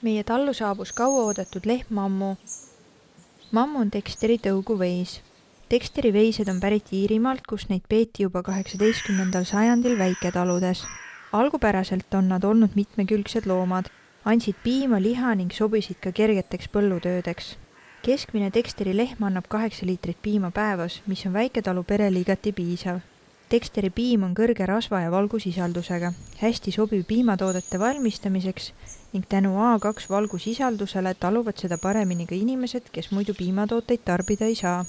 Meie tallu saabus kauaoodatud lehm Mammu. Mammu on Dexteri tõuguveis. Dexteri veised on pärit Iirimaalt, kus neid peeti juba 18. sajandil väiketaludes. Algupäraselt on nad olnud mitmekülgsed loomad, andsid piima, liha ning sobisid ka kergeteks põllutöödeks. Keskmine Dexteri lehm annab 8 liitrit piima päevas, mis on väiketalu perele igati piisav. Dexteri piim on kõrge rasva- ja valgusisaldusega, hästi sobiv piimatoodete valmistamiseks ning tänu A2 valgusisaldusele taluvad seda paremini ka inimesed, kes muidu piimatooteid tarbida ei saa.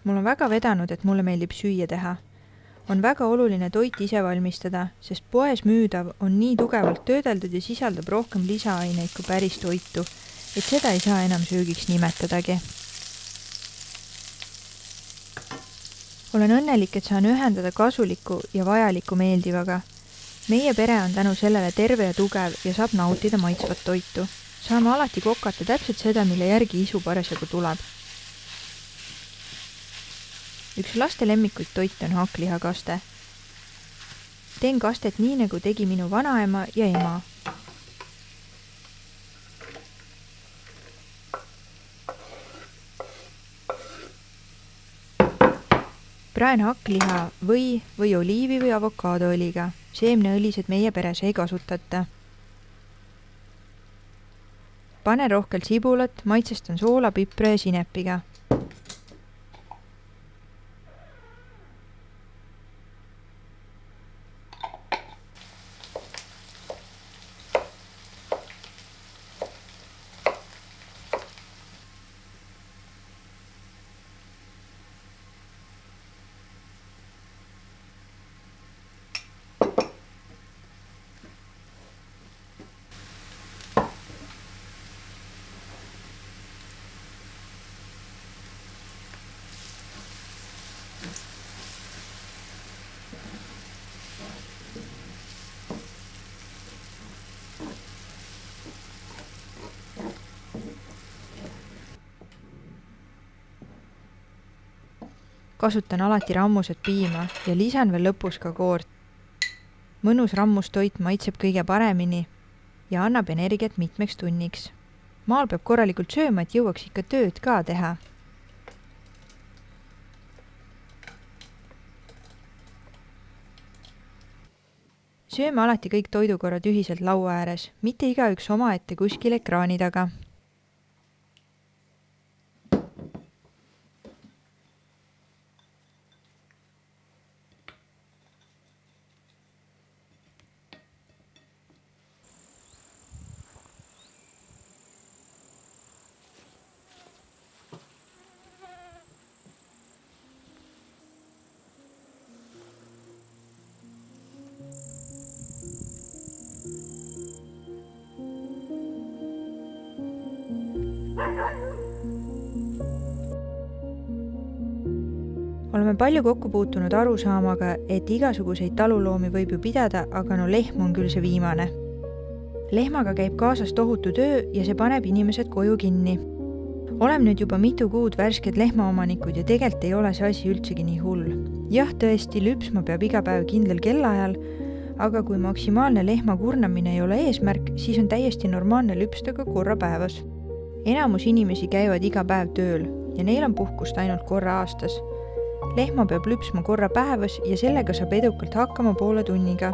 Mul on väga vedanud, et mulle meeldib süüa teha. On väga oluline toit ise valmistada, sest poes müüdav on nii tugevalt töödeldud ja sisaldab rohkem lisaaineid kui päris toitu, et seda ei saa enam söögiks nimetadagi. Olen õnnelik, et saan ühendada kasuliku ja vajaliku meeldivaga. Meie pere on tänu sellele terve ja tugev ja saab nautida maitsvat toitu. Saame alati kokata täpselt seda, mille järgi isu parasjagu tuleb. Üks laste lemmikuid toit on hakklihakaste. Teen kastet nii, nagu tegi minu vanaema ja ema. Praen hakkliha või oliivi või avokaadoõliga. Seemneõlised meie peres ei kasutata. Panen rohkelt sibulat, maitsestan soola, pipra ja sinepiga. Kasutan alati rammused piima ja lisan veel lõpus ka koort. Mõnus rammustoit maitseb kõige paremini ja annab energiat mitmeks tunniks. Maal peab korralikult sööma, et jõuaks ikka tööd ka teha. Sööme alati kõik toidukorrad ühiselt laua ääres, mitte igaüks omaette kuskil ekraani taga. Oleme palju kokku puutunud arusaamaga, et igasuguseid taluloomi võib ju pidada, aga no lehm on küll see viimane. Lehmaga käib kaasas tohutu töö ja see paneb inimesed koju kinni. Oleme nüüd juba mitu kuud värsked lehmaomanikud ja tegelikult ei ole see asi üldsegi nii hull. Jah, tõesti, lüpsma peab iga päev kindlal kellaajal, aga kui maksimaalne lehma kurnamine ei ole eesmärk, siis on täiesti normaalne lüpsta ka korra päevas. Enamus inimesi käivad iga päev tööl ja neil on puhkust ainult korra aastas. Lehma peab lüpsma korra päevas ja sellega saab edukalt hakkama poole tunniga.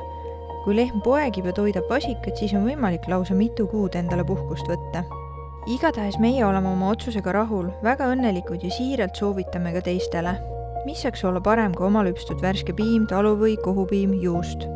Kui lehm poegib ja toidab vasikat, siis on võimalik lausa mitu kuud endale puhkust võtta. Igatahes meie oleme oma otsusega rahul, väga õnnelikud ja siiralt soovitame ka teistele. Mis saaks olla parem kui oma lüpstud värske piim, talu või kohupiim, juust?